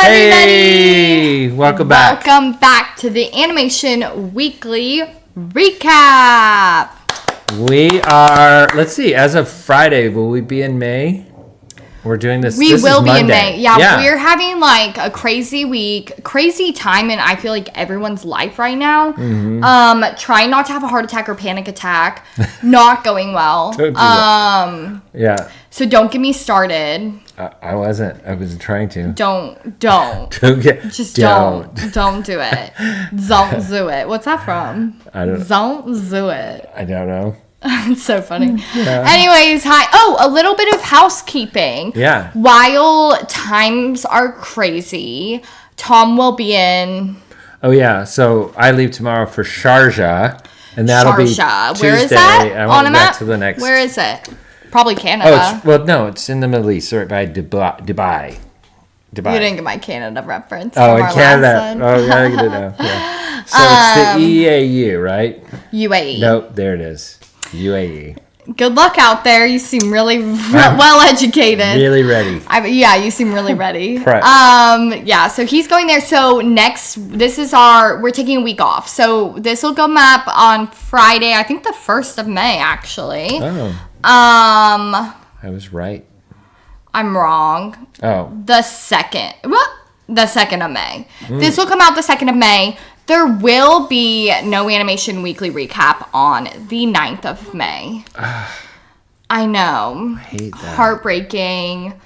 everybody! Welcome back. Welcome back to the Animation Weekly Recap. We are, let's see, as of Friday, will we be in May? We're doing this. We this will is be Monday. in May. Yeah, we're having like a crazy week, crazy time in I feel like everyone's life right now. Mm-hmm. Trying not to have a heart attack or panic attack. Not going well. Don't do that. Yeah. So don't get me started. I wasn't. I was trying to. Don't. Don't do it. Don't do it. What's that from? I don't know. Don't do it. I don't know. It's so funny. Yeah. Anyways, hi. Oh, a little bit of housekeeping. Yeah. While times are crazy, Tom will be in. Oh, yeah. So I leave tomorrow for Sharjah. And that'll be Tuesday. Where is that? I won't be back to the next. Where is it? Probably Canada. No, it's in the Middle East, right by Dubai. You didn't get my Canada reference. Oh, in Canada. Oh, yeah, I get it now. Yeah. So it's the EAU, right? UAE. Nope, there it is. UAE. Good luck out there. You seem really well educated. Really ready. You seem really ready. Right. So he's going there. So we're taking a week off. So this will come up on Friday, I think the 1st of May, actually. Oh. I was right. I'm wrong. Oh. The 2nd. What? The 2nd of May. This will come out the 2nd of May. There will be no Animation Weekly Recap on the 9th of May. I know. I hate that. Heartbreaking.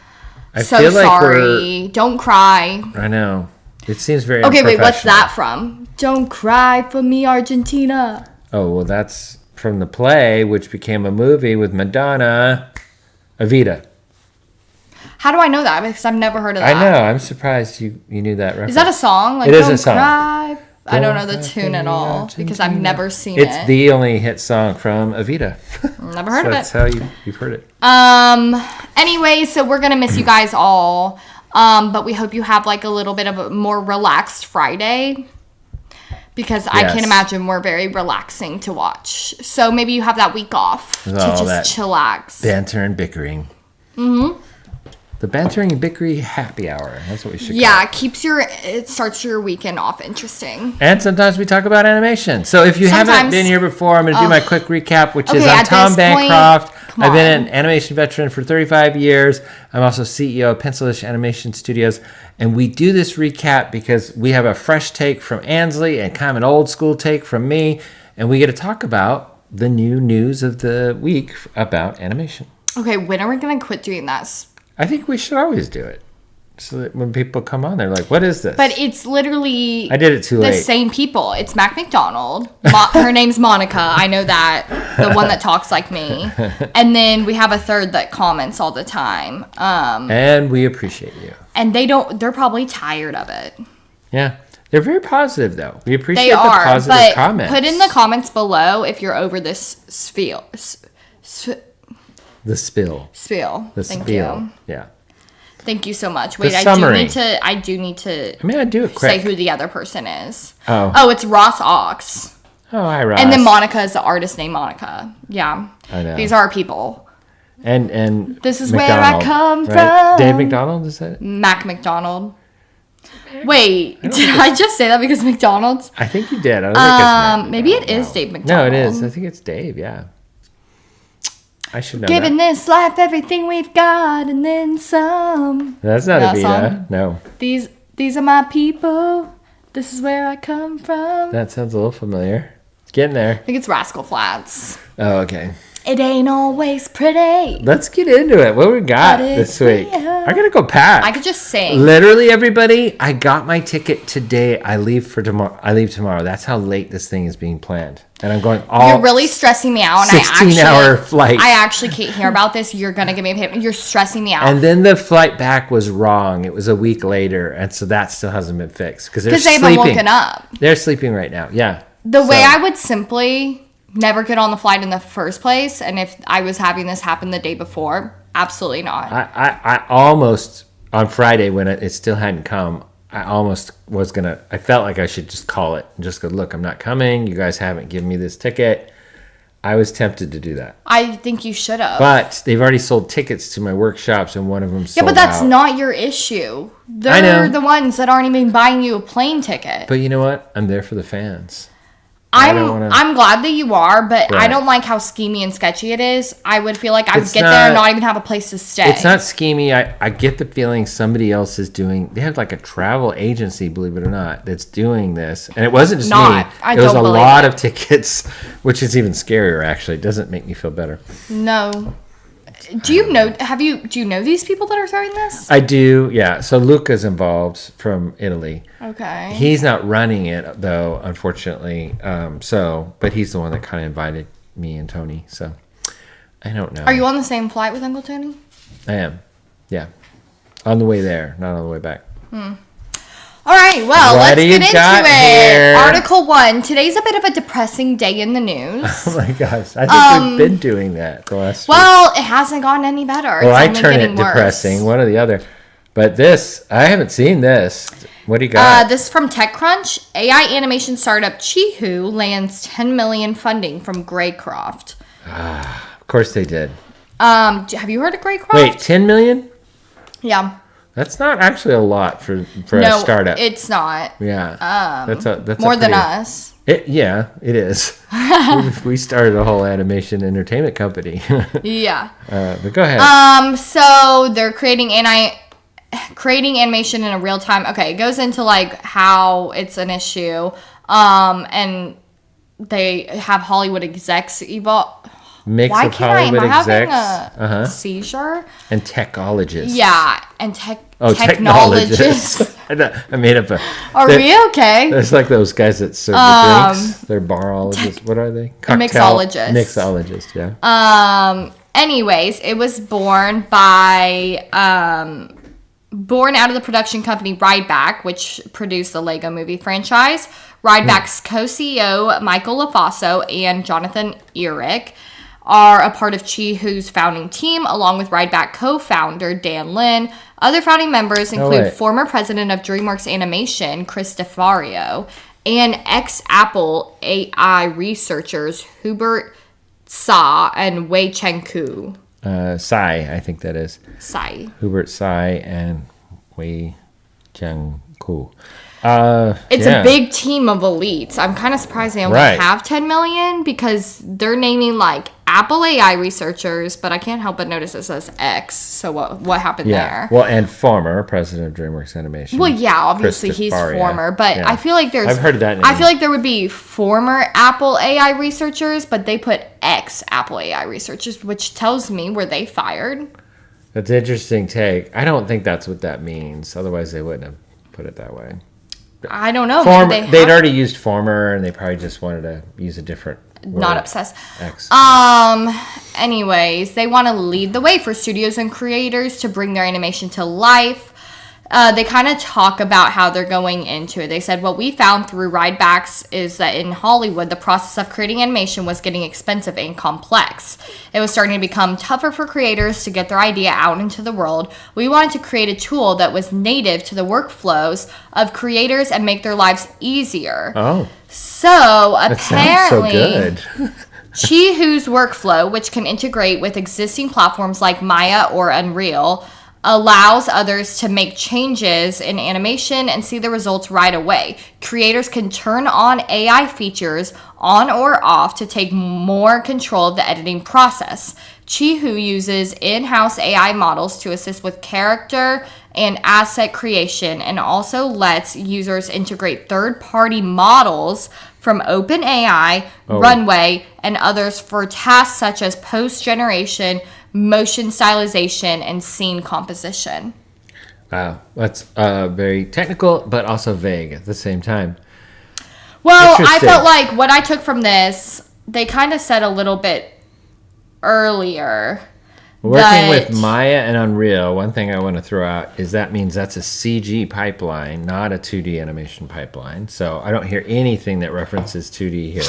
I so feel like sorry. Don't cry. I know. It seems very Okay, wait, what's that from? Don't cry for me, Argentina. Oh, well, that's from the play, which became a movie with Madonna, Evita. How do I know that? Because I've never heard of that. I know. I'm surprised you knew that reference. Is that a song? Like, it is Don't a song. Cry. I don't know the tune at all because I've never seen it. It's the only hit song from Evita. Never heard of it. That's how you've heard it. Anyway, so we're gonna miss you guys all. But we hope you have like a little bit of a more relaxed Friday. Because I can imagine we're very relaxing to watch. So maybe you have that week off to just chillax. Banter and bickering. Mm-hmm. The bantering and bickering happy hour. That's what we should call it. Yeah, it starts your weekend off interesting. And sometimes we talk about animation. So if you haven't been here before, I'm going to do my quick recap, which is I'm Tom Bancroft. I've been an animation veteran for 35 years. I'm also CEO of Pencilish Animation Studios. And we do this recap because we have a fresh take from Ansley and kind of an old school take from me. And we get to talk about the new news of the week about animation. Okay, when are we going to quit doing that? I think we should always do it. So that when people come on, they're like, what is this? But it's literally... I did it too late. The same people. It's Mac McDonald. Her name's Monica. I know that. The one that talks like me. And then we have a third that comments all the time. And we appreciate you. And they're probably tired of it. Yeah. They're very positive, though. We appreciate the positive comments. Put in the comments below if you're over this spiel. The spill. Thank you. Yeah. Thank you so much. Wait, I do need to. I mean, I do it quick. Say who the other person is. Oh, it's Ross Ox. Oh, hi, Ross. And then Monica is the artist named Monica. Yeah. I know. These are our people. And this is McDonald, where I come right? from. Dave McDonald, is that it? Mac McDonald. Wait, did I just say that because McDonald's? I think you did. I don't think it's maybe it is Dave McDonald. No, it is. I think it's Dave. Yeah. I should know Giving this life everything we've got and then some. That's not Evita. No. These are my people. This is where I come from. That sounds a little familiar. It's getting there. I think it's Rascal Flatts. Oh, okay. It ain't always pretty. Let's get into it. What we got this week? I gotta go pack. I could just sing. Literally, everybody, I got my ticket today. I leave tomorrow. That's how late this thing is being planned. And I'm going You're really stressing me out. 16-hour flight. I actually can't hear about this. You're going to give me a payment. You're stressing me out. And then the flight back was wrong. It was a week later. And so that still hasn't been fixed. Because they've been woken up. They're sleeping right now. Yeah. The way I would simply never get on the flight in the first place. And if I was having this happen the day before, absolutely not. I almost, on Friday when it still hadn't come, I almost was going to, I felt like I should just call it and just go, look, I'm not coming. You guys haven't given me this ticket. I was tempted to do that. I think you should have. But they've already sold tickets to my workshops, and one of them sold out. Yeah, but that's not your issue. They're the ones that aren't even buying you a plane ticket. But you know what? I'm there for the fans. I'm glad that you are, but right. I don't like how schemy and sketchy it is. I would feel like I would get there and not even have a place to stay. It's not schemy. I get the feeling somebody else is doing... They have like a travel agency, believe it or not, that's doing this. And it wasn't just me. It was a lot of tickets, which is even scarier, actually. It doesn't make me feel better. No. Do you know these people that are throwing this? I do, yeah. So Luca's involved from Italy. Okay. He's not running it though, unfortunately. But he's the one that kind of invited me and Tony. So I don't know. Are you on the same flight with Uncle Tony? I am. Yeah. On the way there, not on the way back. All right, well, let's get into it. Article 1. Today's a bit of a depressing day in the news. Oh my gosh. I think we've been doing that the last week. Well, it hasn't gotten any better. Well, I turn it depressing, one or the other. But this, I haven't seen this. What do you got? This is from TechCrunch. AI animation startup Cheehoo lands $10 million funding from Bancroft. Of course they did. Have you heard of Bancroft? Wait, $10 million? Yeah. That's not actually a lot for a startup. No, it's not. Yeah. That's more than us. It is. we started a whole animation entertainment company. Yeah. But go ahead. So they're creating animation in a real time. Okay, it goes into like how it's an issue. And they have Hollywood execs evolve. Why can't am I having a seizure? And technologists. Yeah, and technologists. I made up a... Are we okay? There's like those guys that serve the drinks. They're barologists. What are they? Mixologists, yeah. Anyways, it was born out of the production company Rideback, which produced the Lego Movie franchise. Rideback's co-CEO, Michael LaFaso, and Jonathan Eric are a part of Cheehoo's founding team, along with Rideback co-founder Dan Lin. Other founding members include former president of DreamWorks Animation, Chris DeFario, and ex-Apple AI researchers Hubert Sa and Wei Cheng-ku. Tsai, I think that is. Tsai. Hubert Tsai and Wei Cheng-ku. It's a big team of elites. I'm kind of surprised they only have 10 million because they're naming like Apple AI researchers, but I can't help but notice it says X. So what happened there? Well, and former president of DreamWorks Animation. Well, yeah, obviously he's former, but I feel like I've heard that name. I feel like there would be former Apple AI researchers, but they put ex Apple AI researchers, which tells me were they fired? That's an interesting take. I don't think that's what that means. Otherwise, they wouldn't have put it that way. I don't know. They'd already used former, and they probably just wanted to use a different word. Not obsessed. X. Anyways, they want to lead the way for studios and creators to bring their animation to life. They kind of talk about how they're going into it. They said, what we found through Ridebacks is that in Hollywood, the process of creating animation was getting expensive and complex. It was starting to become tougher for creators to get their idea out into the world. We wanted to create a tool that was native to the workflows of creators and make their lives easier. Oh. So apparently, that sounds so good. Cheehoo's workflow, which can integrate with existing platforms like Maya or Unreal, allows others to make changes in animation and see the results right away. Creators can turn on AI features on or off to take more control of the editing process. Cheehoo uses in-house AI models to assist with character and asset creation and also lets users integrate third-party models from OpenAI, Runway, and others for tasks such as post-generation, motion stylization, and scene composition. Wow, that's very technical, but also vague at the same time. Well, I felt like what I took from this, they kind of said a little bit earlier. Working with Maya and Unreal, one thing I want to throw out is that means that's a CG pipeline, not a 2D animation pipeline. So I don't hear anything that references 2D here.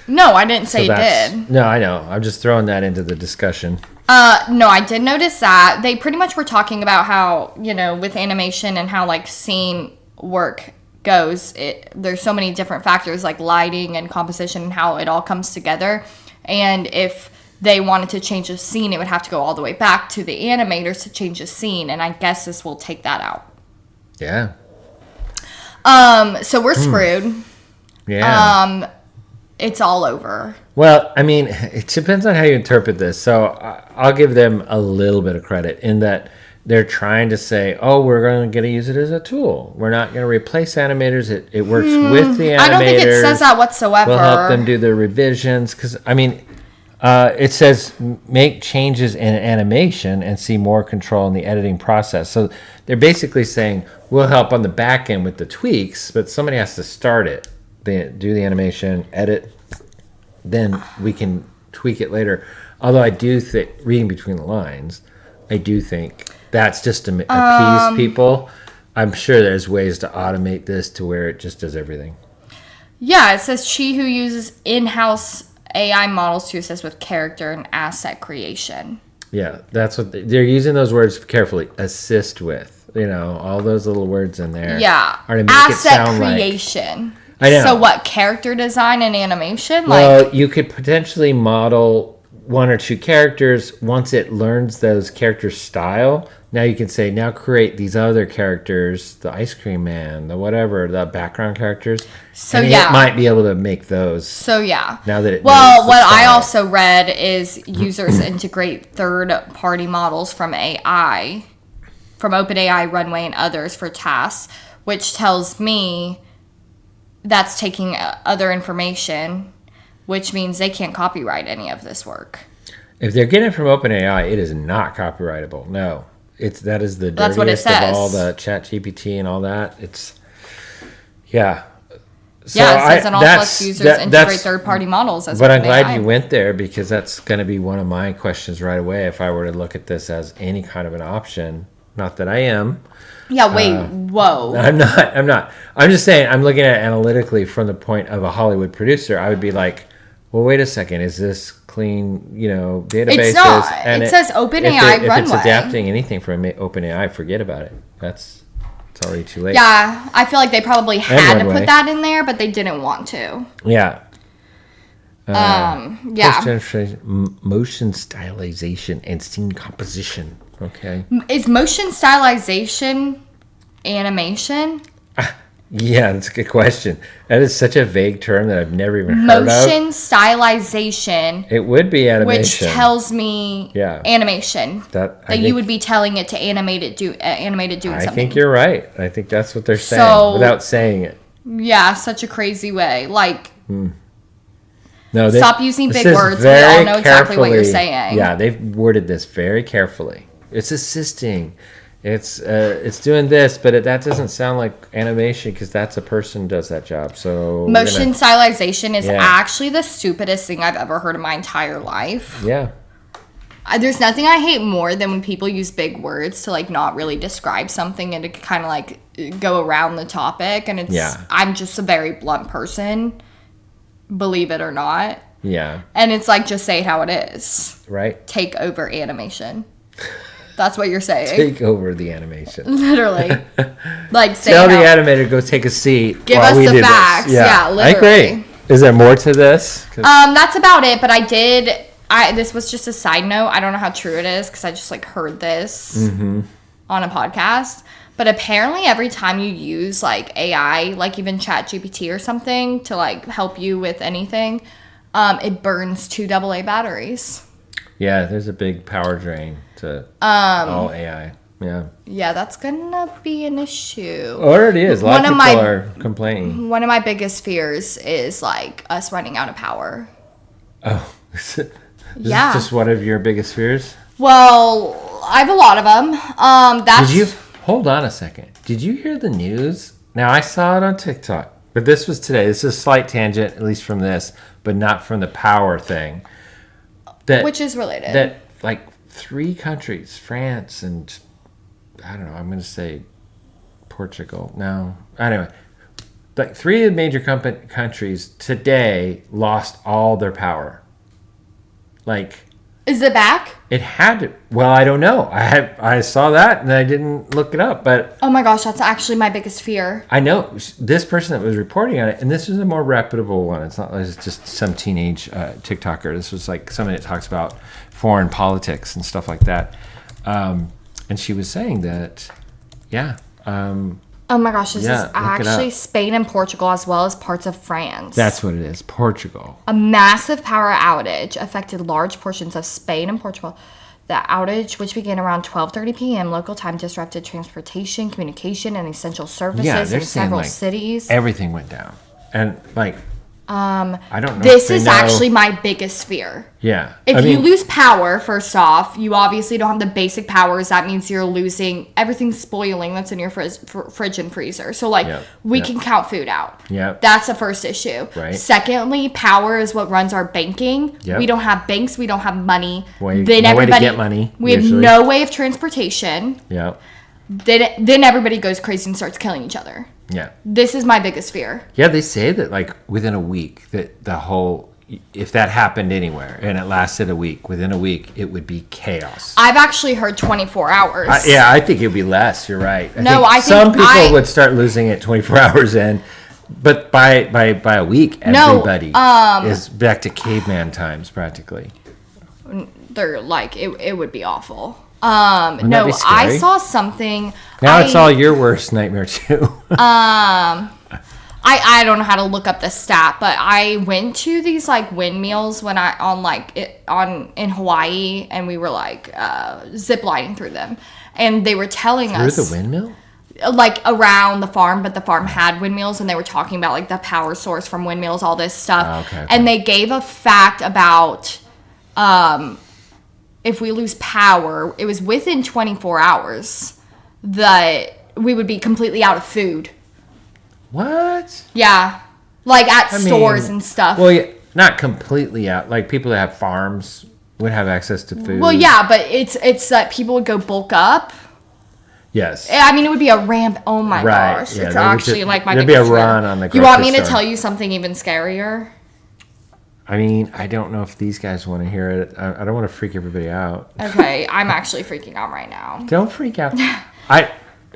No, I didn't say it did. No, I know. I'm just throwing that into the discussion. No, I did notice that. They pretty much were talking about how, with animation and how, scene work goes, there's so many different factors like lighting and composition and how it all comes together. And if they wanted to change a scene, it would have to go all the way back to the animators to change a scene. And I guess this will take that out. Yeah. So we're screwed. Yeah. It's all over. Well, I mean, it depends on how you interpret this. So I'll give them a little bit of credit in that they're trying to say, oh, we're going to use it as a tool. We're not going to replace animators. It works with the animators. I don't think it says that whatsoever. We'll help them do their revisions. Because, I mean, it says make changes in animation and see more control in the editing process. So they're basically saying we'll help on the back end with the tweaks, but somebody has to start it. They do the animation, edit, then we can tweak it later. Although I do think, reading between the lines, I do think that's just to appease people. I'm sure there's ways to automate this to where it just does everything. Yeah, it says Cheehoo uses in-house AI models to assist with character and asset creation. Yeah, that's what they're using those words carefully. Assist with, all those little words in there. Yeah, are to make asset it sound creation. Like, I know. So what, character design and animation? Well, you could potentially model one or two characters. Once it learns those characters' style, now you can say, now create these other characters, the ice cream man, the whatever, the background characters. So and it might be able to make those. So yeah. Now that it knows what I also read is users integrate third-party models from AI, from OpenAI, Runway, and others for tasks, which tells me that's taking other information, which means they can't copyright any of this work. If they're getting it from OpenAI, it is not copyrightable. No, that is the That's what it dirtiest says. of all the ChatGPT and all that. Yeah. So it says and also lets users integrate third-party models. But I'm glad you went there because that's going to be one of my questions right away if I were to look at this as any kind of an option. Not that I am. Yeah, wait, whoa. I'm not. I'm just saying, I'm looking at it analytically from the point of a Hollywood producer. I would be like, well, wait a second. Is this clean, databases? It's not. And it says OpenAI Runway. If it's adapting anything from OpenAI, forget about it. It's already too late. Yeah, I feel like they probably had to put that in there, but they didn't want to. Yeah. Yeah. Motion stylization and scene composition. Okay. Is motion stylization animation? Yeah, that's a good question. That is such a vague term that I've never even heard of. Motion stylization. It would be animation. Which tells me animation. That you would be telling it to animate it doing something. I think you're right. I think that's what they're saying without saying it. Yeah, such a crazy way. No, stop using big words. We all know exactly what you're saying. Yeah, they've worded this very carefully. It's assisting. It's doing this, but that doesn't sound like animation because that's a person who does that job. So motion stylization is actually the stupidest thing I've ever heard in my entire life. Yeah. There's nothing I hate more than when people use big words to not really describe something and to kind of go around the topic. And I'm just a very blunt person, believe it or not. Yeah. And it's just say it how it is. Right. Take over animation. That's what you're saying. Take over the animation. Literally. Say tell the animator, go take a seat. Give us the facts. Yeah, literally. I agree. Is there more to this? That's about it. But this was just a side note. I don't know how true it is because I just heard this on a podcast. But apparently every time you use AI, even ChatGPT or something to help you with anything, it burns 2 AA batteries. Yeah, there's a big power drain to all AI. Yeah. Yeah, that's gonna be an issue. Or it is. A lot of people are complaining. One of my biggest fears is us running out of power. Oh, is this just one of your biggest fears? Well, I have a lot of them. Hold on a second. Did you hear the news? Now I saw it on TikTok, but this was today. This is a slight tangent, at least from this, but not from the power thing. Which is related. That 3 countries, France and I don't know, I'm going to say Portugal. No. Anyway, 3 of the major countries today lost all their power. Is it back? It had to. Well, I don't know. I saw that and I didn't look it up, but oh my gosh, that's actually my biggest fear. I know this person that was reporting on it, and this is a more reputable one. It's not like it's just some teenage TikToker. This was like somebody that talks about foreign politics and stuff like that. And she was saying that, yeah. Oh my gosh, this is actually Spain and Portugal as well as parts of France. That's what it is, Portugal. A massive power outage affected large portions of Spain and Portugal. The outage, which began around 12:30 p.m. local time, disrupted transportation, communication, and essential services in several cities. Everything went down. And I don't know. This is actually my biggest fear. Yeah. If you lose power, first off, you obviously don't have the basic powers. That means you're losing everything's spoiling that's in your fridge and freezer. So, we can count food out. Yeah. That's the first issue. Right. Secondly, power is what runs our banking. Yep. We don't have banks. We don't have money. No way to get money. We have no way of transportation. Yeah. Then everybody goes crazy and starts killing each other. Yeah. This is my biggest fear. Yeah, they say that within a week that if that happened anywhere and it lasted a week, within a week it would be chaos. I've actually heard 24 hours. I think it would be less. You're right. I think some people would start losing it 24 hours in, but by a week, everybody is back to caveman times practically. They're it would be awful. I saw something. Now it's all your worst nightmare too. I don't know how to look up the stat, but I went to these windmills when in Hawaii, and we were zip lining through them, and they were telling us through the windmill, around the farm, but the farm had windmills, and they were talking about the power source from windmills, all this stuff. Okay. And they gave a fact about if we lose power, it was within 24 hours that we would be completely out of food. What? Yeah. At stores and stuff. Well, yeah, not completely out. People that have farms would have access to food. Well, yeah, but it's that people would go bulk up. Yes. I mean, it would be a ramp. Oh my gosh. Yeah, it's actually my there'd be a run on the grocery You want me to store. tell you something even scarier? I mean, I don't know if these guys want to hear it. I don't want to freak everybody out. Okay, I'm actually freaking out right now. Don't freak out.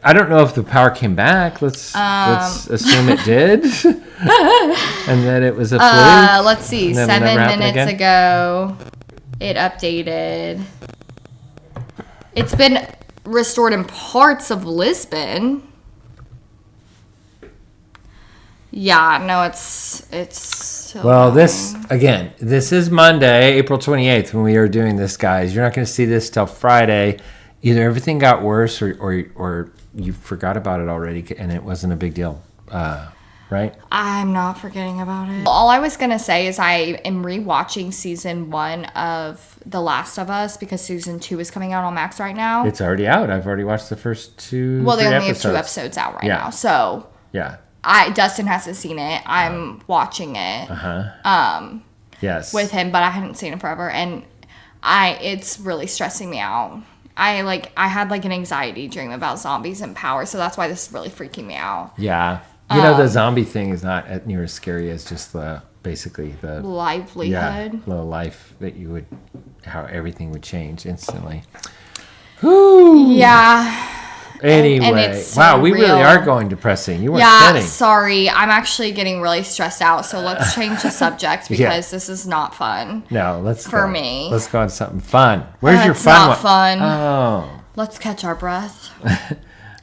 I don't know if the power came back. Let's assume it did, and that it was a fluke. Let's see. 7 minutes ago, it updated. It's been restored in parts of Lisbon. Yeah, no, it's well, this is Monday, April 28th when we are doing this, guys. You're not going to see this till Friday. Either everything got worse or you forgot about it already and it wasn't a big deal. Right? I'm not forgetting about it. All I was going to say is I am rewatching season 1 of The Last of Us because season 2 is coming out on Max right now. It's already out. I've already watched the first 2 Well, they only have 2 episodes out right now. So yeah. Dustin hasn't seen it. I'm watching it. Yes. With him, but I hadn't seen it forever, and it's really stressing me out. I had an anxiety dream about zombies and power, so that's why this is really freaking me out. Yeah. The zombie thing is not near as scary as just basically the livelihood. Yeah, the life that how everything would change instantly. Whew. Yeah. Anyway, wow, we really are going depressing. You weren't kidding. Sorry. I'm actually getting really stressed out, so let's change the subject because this is not fun. No, for me. Let's go on to something fun. Where's your fun? Not fun. Oh. Let's catch our breath.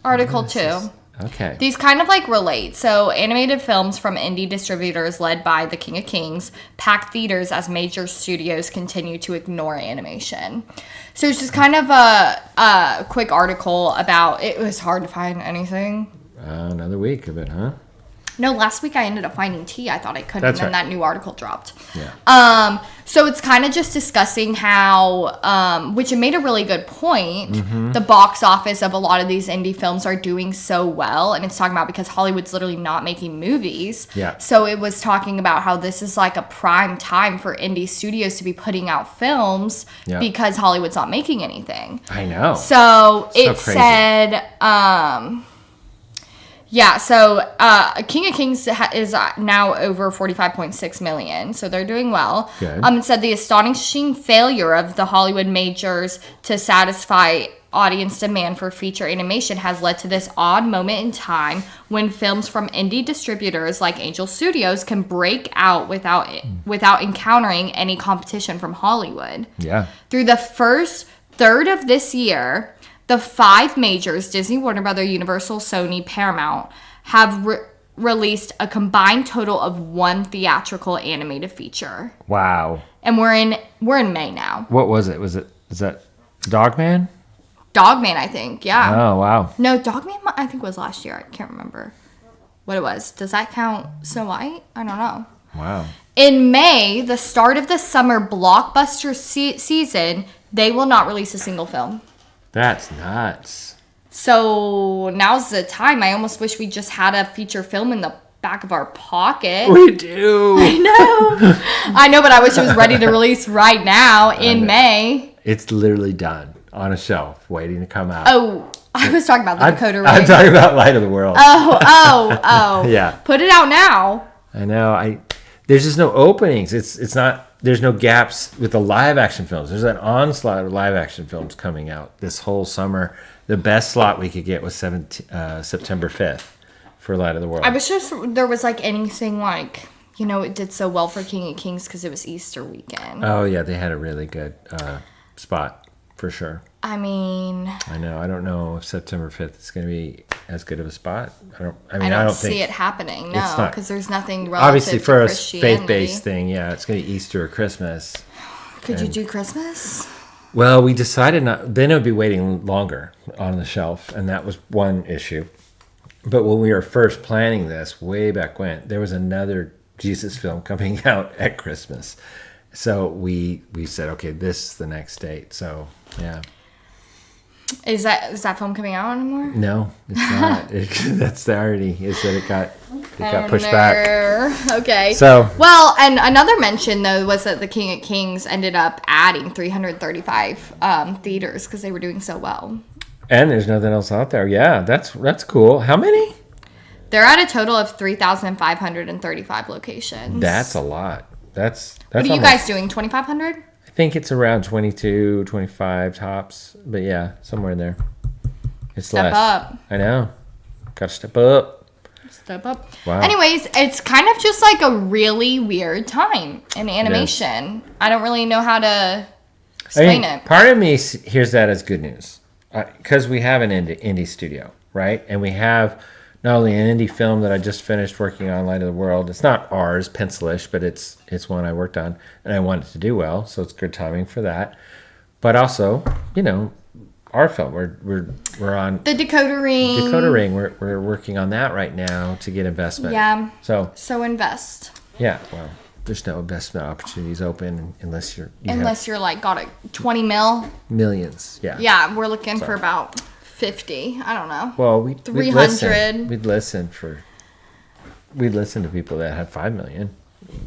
Article 2. Okay. These kind of relate. So, animated films from indie distributors led by the King of Kings pack theaters as major studios continue to ignore animation. So, it's just kind of a quick article about it was hard to find anything. Another week of it, huh? No, last week I ended up finding tea. I thought I couldn't, and then that new article dropped. Yeah. So it's kind of just discussing how, which it made a really good point, the box office of a lot of these indie films are doing so well, and it's talking about because Hollywood's literally not making movies. Yeah. So it was talking about how this is a prime time for indie studios to be putting out films because Hollywood's not making anything. I know. So it said, Yeah, so King of Kings is now over 45.6 million, so they're doing well. Good. It said the astonishing failure of the Hollywood majors to satisfy audience demand for feature animation has led to this odd moment in time when films from indie distributors like Angel Studios can break out without encountering any competition from Hollywood. Yeah. Through the first third of this year, the 5 majors, Disney, Warner Brothers, Universal, Sony, Paramount, have released a combined total of 1 theatrical animated feature. Wow. And we're in May now. What was it? Is that Dogman? Dogman, I think. Yeah. Oh, wow. No, Dogman, I think was last year. I can't remember what it was. Does that count Snow White? I don't know. Wow. In May, the start of the summer blockbuster season, they will not release a single film. That's nuts. So now's the time. I almost wish we just had a feature film in the back of our pocket. We do. I know, but I wish it was ready to release right now in May. It's literally done on a shelf waiting to come out. Oh, I was talking about the Dakota Ring. I'm talking about Light of the World. Oh. Yeah. Put it out now. I know. There's just no openings. It's not. There's no gaps with the live action films. There's an onslaught of live action films coming out this whole summer. The best slot we could get was September 5th for Light of the World. I wish there was like anything like, it did so well for King of Kings because it was Easter weekend. Oh yeah, they had a really good spot for sure. I mean, I know. I don't know if September 5th is going to be as good of a spot. I don't see it happening. No, because there's nothing relative obviously for a Christianity. faith-based thing. Yeah, it's going to be Easter or Christmas. Could you do Christmas? Well, we decided not. Then it would be waiting longer on the shelf, and that was one issue. But when we were first planning this, way back when, there was another Jesus film coming out at Christmas. So we said, okay, this is the next date. So yeah. Is that film coming out anymore? No, it's not. That's already. It said it got pushed back. Okay. So well, and another mention though was that the King of Kings ended up adding 335 theaters because they were doing so well. And there's nothing else out there. Yeah, that's cool. How many? They're at a total of 3,535 locations. That's a lot. That's what are you guys doing? 2,500? I think it's around 22, 25 tops. But yeah, somewhere in there. It's step less. Up. I know. Gotta step up. Step up. Wow. Anyways, it's kind of just like a really weird time in animation. I don't really know how to explain it. Part of me hears that as good news. Because we have an indie studio, right? And we have not only an indie film that I just finished working on, Light of the World. It's not ours, Pencilish, but it's one I worked on, and I want it to do well, so it's good timing for that. But also, our film. We're on the Dakota Ring. Dakota Ring. We're working on that right now to get investment. Yeah. So invest. Yeah. Well, there's no investment opportunities open unless you're like got a 20 mil. Millions. Yeah. Yeah, we're looking for about 50. I don't know. Well, 300. We'd listen to people that had 5 million.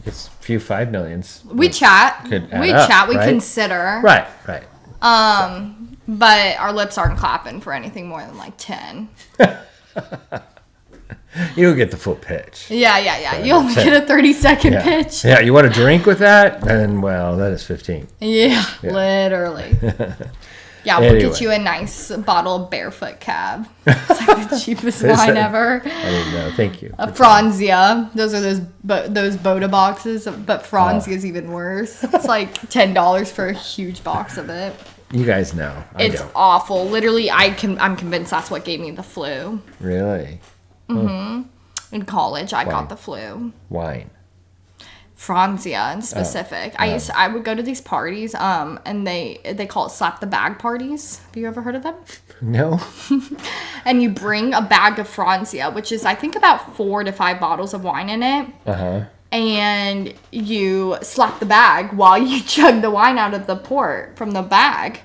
It's a few 5 millions. We chat. We right? consider. Right. But our lips aren't clapping for anything more than like 10. You'll get the full pitch. Yeah. You'll get a 30-second pitch. Yeah, you want a drink with that? Then, well, that is 15. Yeah. Literally. Yeah, we'll get you a nice bottle of Barefoot Cab. It's like the cheapest wine ever. I didn't know. Thank you. A Franzia. Those are those Boda boxes, but Franzia is even worse. It's like $10 for a huge box of it. You guys know. It's awful. Literally, I'm convinced that's what gave me the flu. Really? Mm-hmm. In college, I got the flu. Wine. Franzia in specific. I would go to these parties, and they call it slap the bag parties. Have you ever heard of them? No. And you bring a bag of Franzia, which is I think about 4 to 5 bottles of wine in it. And you slap the bag while you chug the wine out of the port from the bag.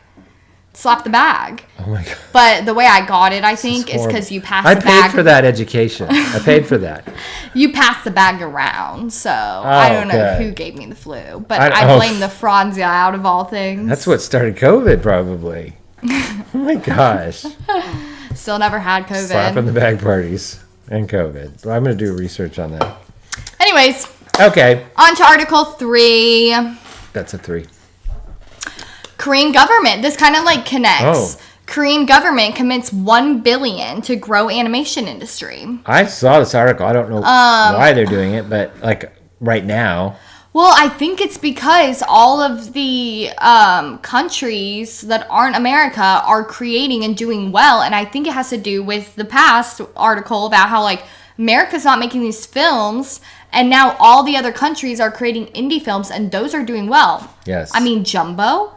Slap the bag. Oh my god! But the way I got it, I think, is because you pass the bag. I paid for that education. I paid for that. You pass the bag around, so I don't know who gave me the flu, but I blame the Franzia out of all things. That's what started COVID, probably. Oh my gosh! Still never had COVID. Slapping the bag parties. And COVID. So I'm going to do research on that. Anyways. Okay. On to Article 3. That's a 3. Korean government. This kind of like connects. Oh. Korean government commits $1 billion to grow animation industry. I saw this article. I don't know why they're doing it, but like right now. Well, I think it's because all of the countries that aren't America are creating and doing well. And I think it has to do with the past article about how, like, America's not making these films. And now all the other countries are creating indie films, and those are doing well. Yes. I mean, Jumbo.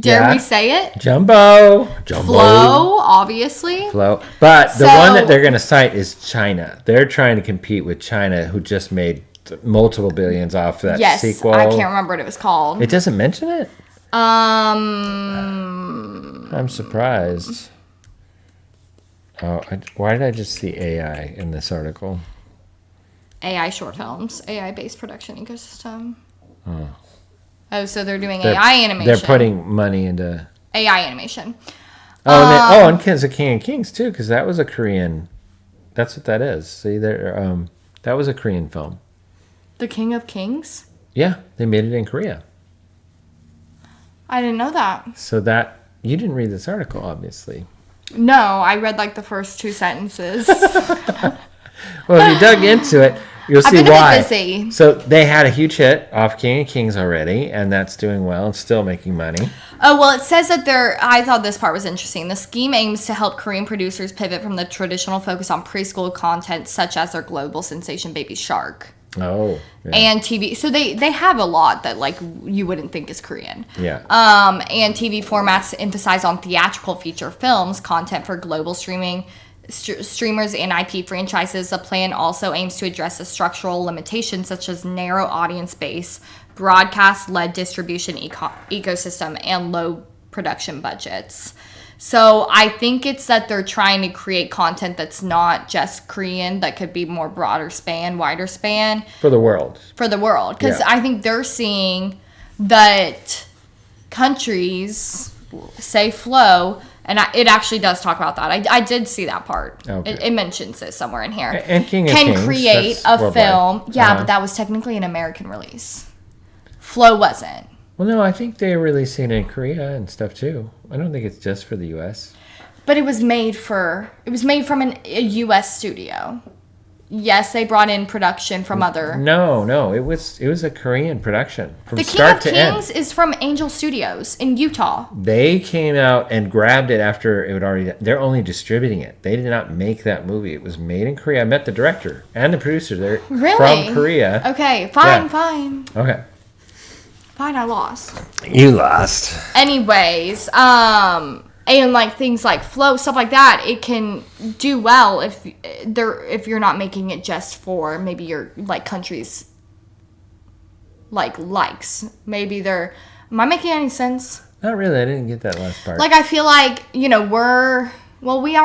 Dare we say it? Jumbo. Flow, obviously. Flow. But the one that they're going to cite is China. They're trying to compete with China, who just made multiple billions off that sequel. I can't remember what it was called. It doesn't mention it? I'm surprised. Oh, why did I just see AI in this article? AI short films, AI-based production ecosystem. Oh, so they're doing AI animation. They're putting money into AI animation. And Kings of King and Kings too, because that was a Korean. That's what that is. See, there. That was a Korean film. The King of Kings? Yeah, they made it in Korea. I didn't know that. So you didn't read this article, obviously. No, I read like the first 2 sentences. Well, if you dug into it, you'll see why. I've been a bit busy. So they had a huge hit off King of Kings already, and that's doing well and still making money. Oh, well, it says that I thought this part was interesting. The scheme aims to help Korean producers pivot from the traditional focus on preschool content, such as their global sensation Baby Shark. Oh. Yeah. And TV. So they have a lot that like you wouldn't think is Korean. Yeah. And TV formats emphasize on theatrical feature films, content for global streamers and IP franchises. The plan also aims to address the structural limitations such as narrow audience base, broadcast-led distribution ecosystem, and low production budgets. So I think it's that they're trying to create content that's not just Korean, that could be more wider span. For the world. Because I think they're seeing that countries, say Flow, and it actually does talk about that. I did see that part. Okay. It mentions it somewhere in here. And King of Kings, create a worldwide film. Yeah, but that was technically an American release. Flow wasn't. Well, no, I think they're releasing it in Korea and stuff too. I don't think it's just for the U.S. But it was made from a U.S. studio. Yes, they brought in production from other. No, it was a Korean production from the start to end. King of Kings is from Angel Studios in Utah. They came out and grabbed it after it had already. They're only distributing it. They did not make that movie. It was made in Korea. I met the director and the producer. They're from Korea. Okay, fine. Okay. Fine, I lost. You lost. Anyways, and like things like Flow, stuff like that, it can do well if you're not making it just for maybe your like countries likes. Maybe they're. Am I making any sense? Not really. I didn't get that last part. Like I feel like we are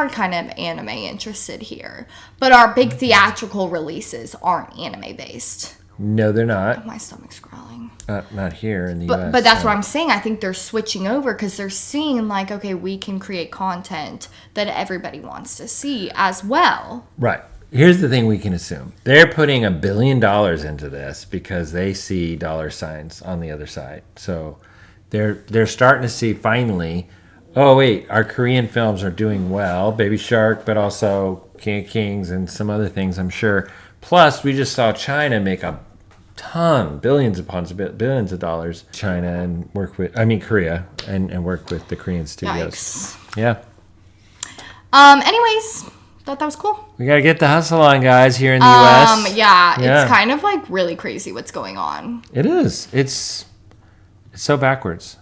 kind of anime interested here, but our big theatrical releases aren't anime based. No, they're not. My stomach's growling. Not here in the U.S. But that's what I'm saying. I think they're switching over because they're seeing like, okay, we can create content that everybody wants to see as well. Right. Here's the thing we can assume. They're putting $1 billion into this because they see dollar signs on the other side. So they're starting to see finally, oh, wait, our Korean films are doing well. Baby Shark, but also King of Kings and some other things, I'm sure. Plus, we just saw China make a billions of dollars, China, and Korea, and work with the Korean studios. Yikes. Yeah. Anyways, thought that was cool. We gotta get the hustle on, guys, here in the U.S. Yeah, it's kind of like really crazy what's going on. It is. It's so backwards.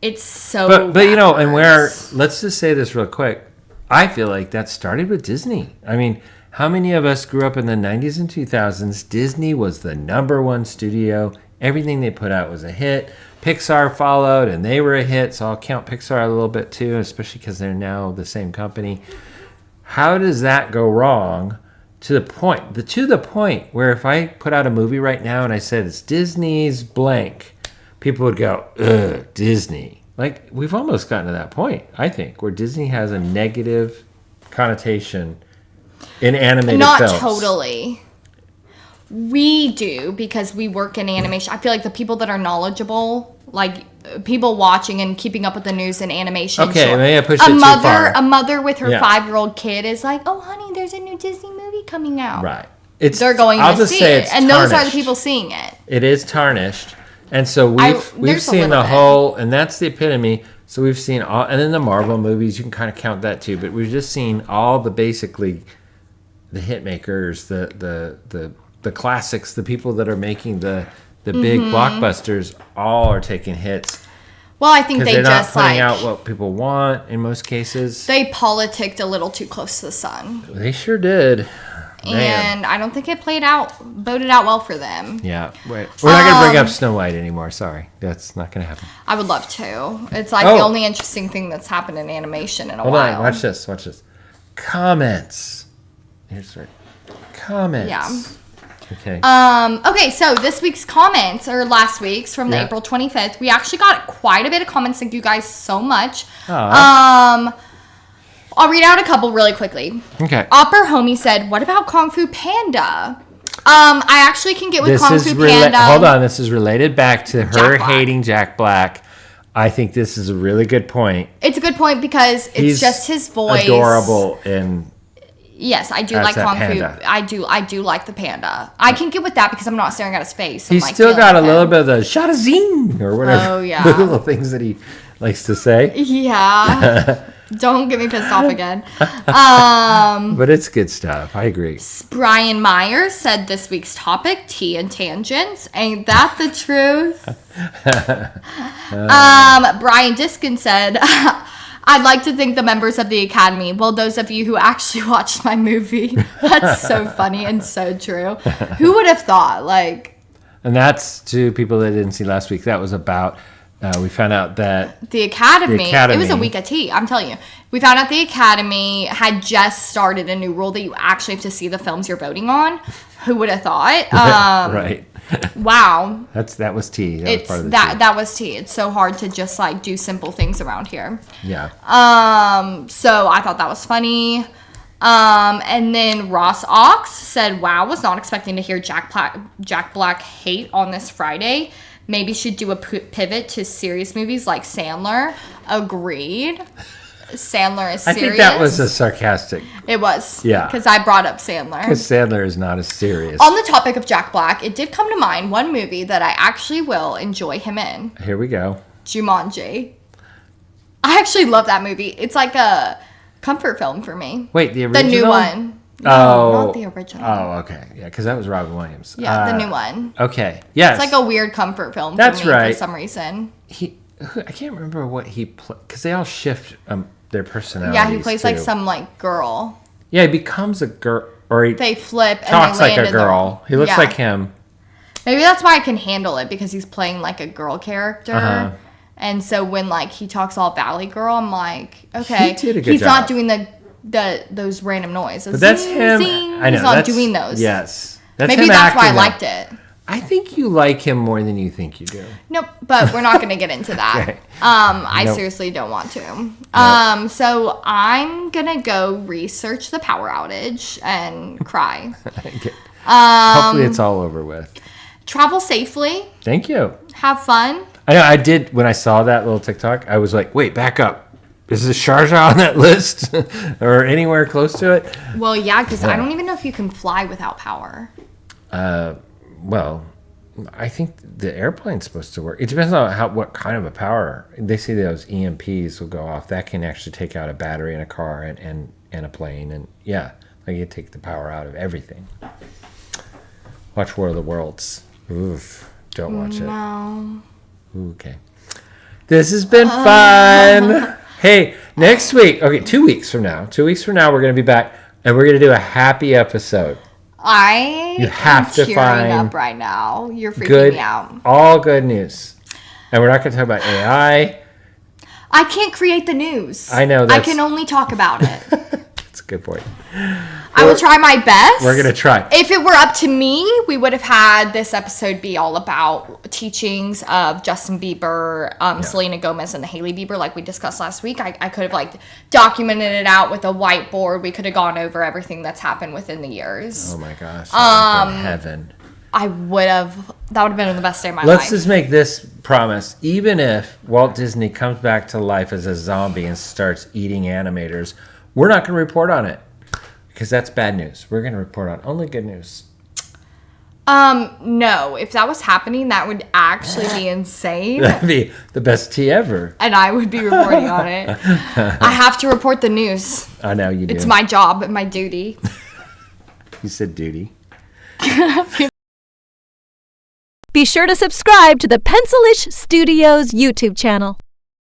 It's so But and let's just say this real quick. I feel like that started with Disney. I mean, how many of us grew up in the 90s and 2000s? Disney was the #1 studio. Everything they put out was a hit. Pixar followed, and they were a hit, so I'll count Pixar a little bit too, especially because they're now the same company. How does that go wrong to the point where if I put out a movie right now and I said it's Disney's blank, people would go, ugh, Disney. Like, we've almost gotten to that point, I think, where Disney has a negative connotation in animated Not films. totally. We do, because we work in animation. I feel like the people that are knowledgeable, like people watching and keeping up with the news in animation. Okay, maybe I pushed it too far. A mother with her 5-year-old kid is like, "Oh, honey, there's a new Disney movie coming out." Right. They're going to see it, and those are the people seeing it. It is tarnished, and so we've seen the whole, and that's the epitome. So we've seen all, and then the Marvel movies, you can kind of count that too. But we've just seen all the basically the hit makers, the classics, the people that are making the big blockbusters, all are taking hits. Well, I think they they're just not putting out what people want in most cases. They politicked a little too close to the sun. They sure did. And I don't think it boded out well for them. Yeah, right. We're not going to bring up Snow White anymore. Sorry. That's not going to happen. I would love to. It's like the only interesting thing that's happened in animation in a while. Hold on. Watch this. Comments. Here's right. Comments. Yeah. Okay. Okay, so this week's comments, or last week's from the April 25th, we actually got quite a bit of comments. Thank you guys so much. I'll read out a couple really quickly. Okay. Opper Homie said, "What about Kung Fu Panda?" I actually can get with Kung Fu Panda. Hold on, this is related back to her hating Jack Black. I think this is a really good point. It's a good point because it's just his voice. Adorable and yes, I do like Kung Fu. I do like the panda. I can get with that because I'm not staring at his face. He's still got a little bit of the shadazing or whatever. Oh yeah, the little things that he likes to say. Yeah. Don't get me pissed off again. But it's good stuff. I agree. Brian Myers said this week's topic, tea and tangents. Ain't that the truth? Brian Diskin said, "I'd like to thank the members of the Academy. Well, those of you who actually watched my movie." That's so funny and so true. Who would have thought? And that's to people that didn't see last week. That was about... we found out that the Academy, it was a week of tea, I'm telling you. We found out the Academy had just started a new rule that you actually have to see the films you're voting on. Who would have thought? Right. Wow. That was tea. That was part of the tea. That was tea. It's so hard to just do simple things around here. Yeah. So I thought that was funny. And then Ross Ox said, "Wow, was not expecting to hear Jack Black hate on this Friday. Maybe should do a pivot to serious movies like Sandler." Agreed. Sandler is serious. I think that was a sarcastic. It was. Yeah. Because I brought up Sandler. Because Sandler is not as serious. On the topic of Jack Black, it did come to mind one movie that I actually will enjoy him in. Here we go. Jumanji. I actually love that movie. It's like a comfort film for me. Wait, the original? The new one. No, not the original. Oh, okay. Yeah, because that was Robin Williams. Yeah, the new one. Okay. Yes. It's like a weird comfort film That's for me right. for some reason. I can't remember what he played, because they all shift their personalities. Yeah, he plays too. like some girl. Yeah, he becomes a girl, or he they flip and talks they like land a girl. He looks like him. Maybe that's why I can handle it, because he's playing like a girl character. Uh-huh. And so when he talks all Valley Girl, I'm like, okay, he did a good he's job. Not doing those random noises. But that's zing, him. Zing. I know, he's not doing those. Yes. Maybe that's why I liked it. I think you like him more than you think you do. Nope, but we're not going to get into that. Okay. I seriously don't want to. Nope. So I'm going to go research the power outage and cry. Okay. Hopefully it's all over with. Travel safely. Thank you. Have fun. I know, I did, when I saw that little TikTok, I was like, wait, back up. Is Sharjah on that list or anywhere close to it? Well, yeah, because I don't even know if you can fly without power. Well, I think the airplane's supposed to work. It depends on what kind of a power. They say those EMPs will go off. That can actually take out a battery in a car and a plane. And yeah, you take the power out of everything. Watch War of the Worlds. Oof. Don't watch it. No. Okay. This has been fun. Hey, next week, 2 weeks from now, we're going to be back and we're going to do a happy episode. You have to find up right now. You're freaking me out. All good news. And we're not going to talk about AI. I can't create the news. I know. I can only talk about it. That's good. Good point. I will try my best. We're going to try. If it were up to me, we would have had this episode be all about teachings of Justin Bieber, Selena Gomez, and the Hailey Bieber, like we discussed last week. I could have like documented it out with a whiteboard. We could have gone over everything that's happened within the years. Oh my gosh. That would have been heaven. I would have. That would have been the best day of my life. Let's just make this promise. Even if Walt Disney comes back to life as a zombie and starts eating animators, we're not going to report on it. Because that's bad news. We're going to report on only good news. No. If that was happening, that would actually be insane. That'd be the best tea ever. And I would be reporting on it. I have to report the news. I know you do. It's my job and my duty. You said duty. Be sure to subscribe to the Pencilish Studios YouTube channel.